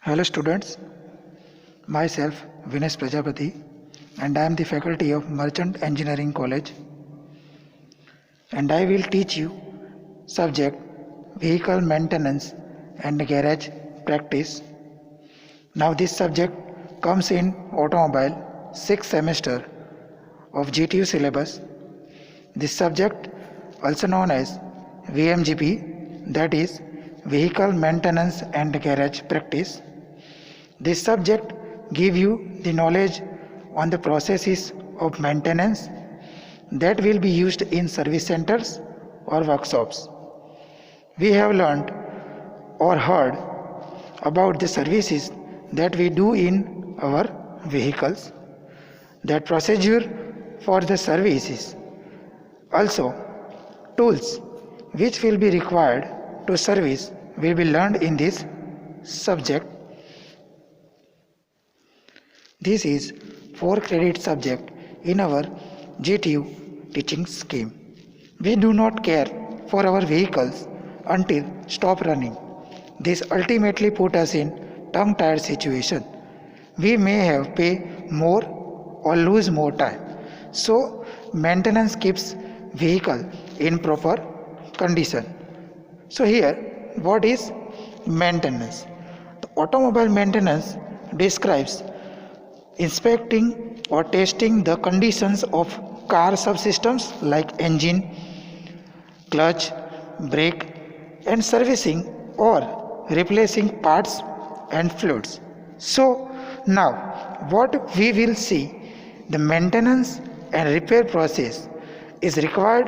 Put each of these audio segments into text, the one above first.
Hello students, myself Vinesh Prajapati and I am the faculty of Merchant Engineering College and I will teach you subject Vehicle Maintenance and Garage Practice. Now this subject comes in automobile 6th semester of GTU syllabus. This subject also known as VMGP, that is Vehicle Maintenance and Garage Practice. This subject give you the knowledge on the processes of maintenance that will be used in service centers or workshops. We have learned or heard about the services that we do in our vehicles, that procedure for the services. Also, tools which will be required to service will be learned in this subject. This is 4 credit subject in our GTU teaching scheme. We do not care for our vehicles until stop running. This ultimately put us in tongue-tied situation. We may have pay more or lose more time. So maintenance keeps vehicle in proper condition. So here, what is maintenance? The automobile maintenance describes inspecting or testing the conditions of car subsystems like engine, clutch, brake, and servicing or replacing parts and fluids. So now what we will see, the maintenance and repair process is required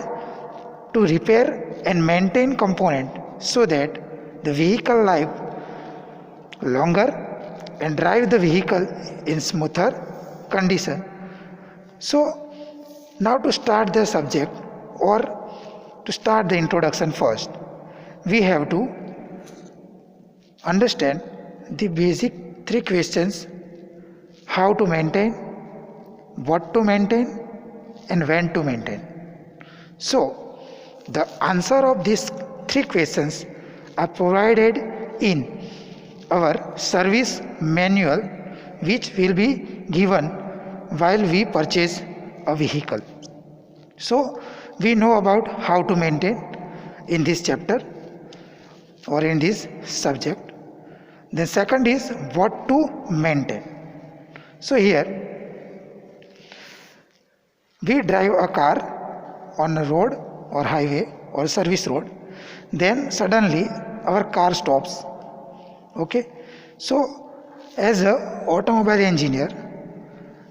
to repair and maintain component so that the vehicle life longer and drive the vehicle in smoother condition. So now to start the subject or to start the introduction first, we have to understand the basic 3 questions: how to maintain, what to maintain, and when to maintain. So the answer of these 3 questions are provided in our service manual, which will be given while we purchase a vehicle. So we know about how to maintain in this chapter or in this subject. The second is what to maintain. So here we drive a car on a road or highway or service road, then suddenly our car stops. Okay, so as a automobile engineer,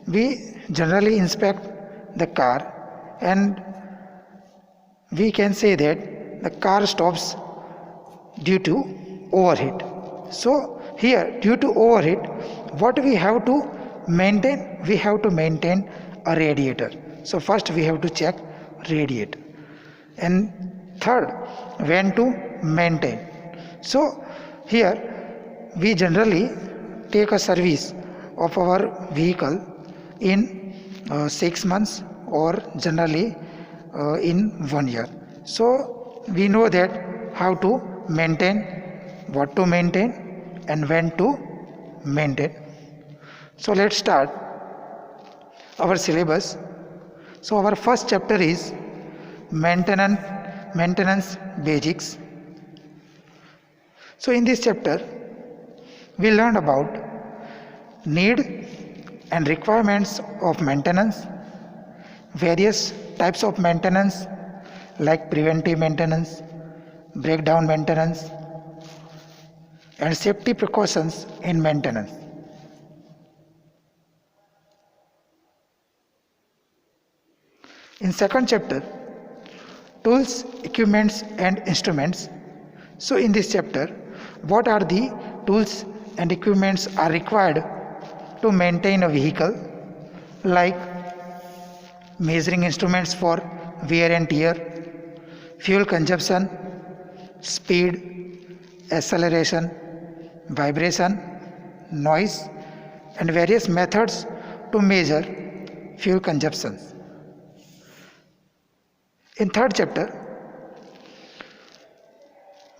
we generally inspect the car and we can say that the car stops due to overheat. So here, due to overheat, what we have to maintain? We have to maintain a radiator. So first we have to check radiator. And third, when to maintain. So here we generally take a service of our vehicle in 6 months or generally in 1 year. So we know that how to maintain, what to maintain, and when to maintain. So let's start our syllabus. So our first chapter is maintenance basics. So in this chapter we learned about need and requirements of maintenance, various types of maintenance like preventive maintenance, breakdown maintenance, and safety precautions in maintenance. In second chapter, tools, equipments and instruments. So in this chapter, what are the tools and equipments are required to maintain a vehicle, like measuring instruments for wear and tear, fuel consumption, speed, acceleration, vibration, noise, and various methods to measure fuel consumption. In third chapter,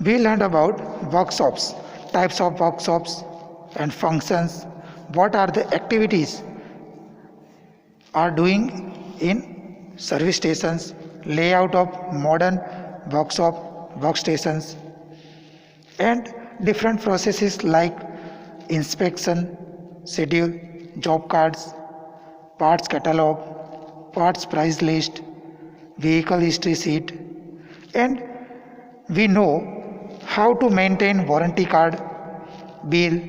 we learned about workshops, types of workshops, and functions. What are the activities are doing in service stations, layout of modern workshop workstations, and different processes like inspection, schedule, job cards, parts catalog, parts price list, vehicle history sheet, and we know how to maintain warranty card, bill,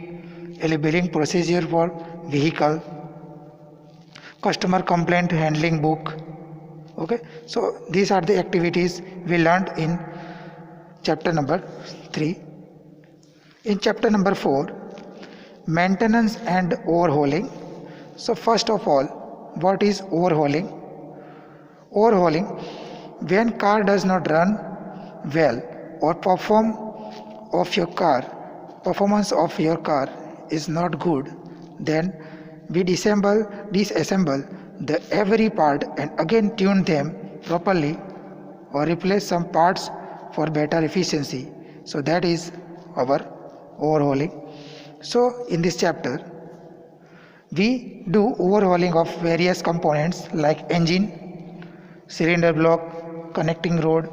a billing procedure for vehicle, customer complaint handling book. Okay, so these are the activities we learned in chapter number 3. In chapter number 4, maintenance and overhauling. So first of all, what is overhauling? Overhauling, when car does not run well or performance of your car is not good, then we disassemble the every part and again tune them properly or replace some parts for better efficiency. So that is our overhauling. So in this chapter we do overhauling of various components like engine, cylinder block, connecting rod,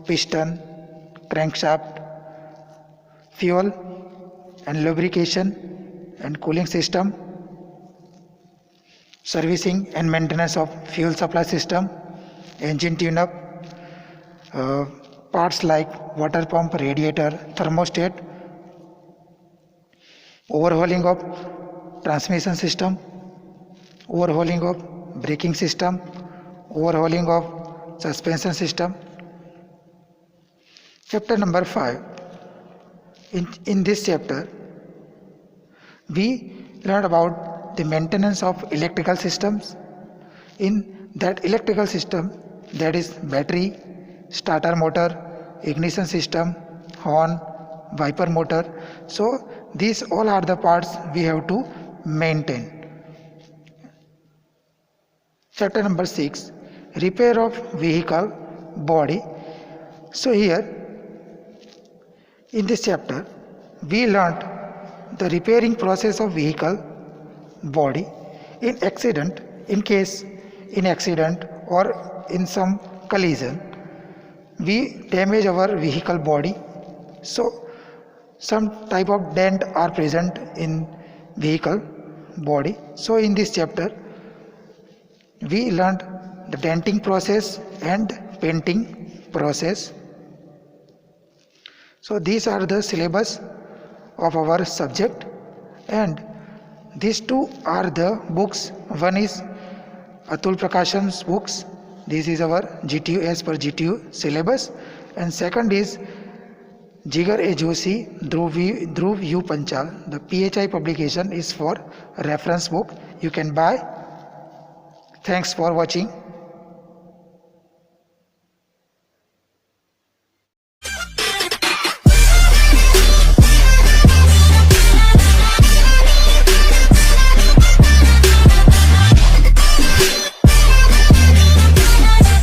piston, crankshaft, fuel and lubrication and cooling system, servicing and maintenance of fuel supply system, engine tune-up, parts like water pump, radiator, thermostat, overhauling of transmission system, overhauling of braking system, overhauling of suspension system. Chapter number 5. In this chapter, we learn about the maintenance of electrical systems. In that electrical system, that is battery, starter motor, ignition system, horn, wiper motor. So these all are the parts we have to maintain. Chapter number 6, repair of vehicle body. So here in this chapter we learnt the repairing process of vehicle body in accident, in accident or in some collision we damage our vehicle body. So some type of dent are present in vehicle body. So in this chapter we learned the denting process and painting process. So these are the syllabus of our subject, and these two are the books. One is Atul Prakashan's books. This is our GTU as per GTU syllabus, and second is Jigar A. Joshi, Dhruv U. Panchal. The PHI publication is for reference book. You can buy. Thanks for watching.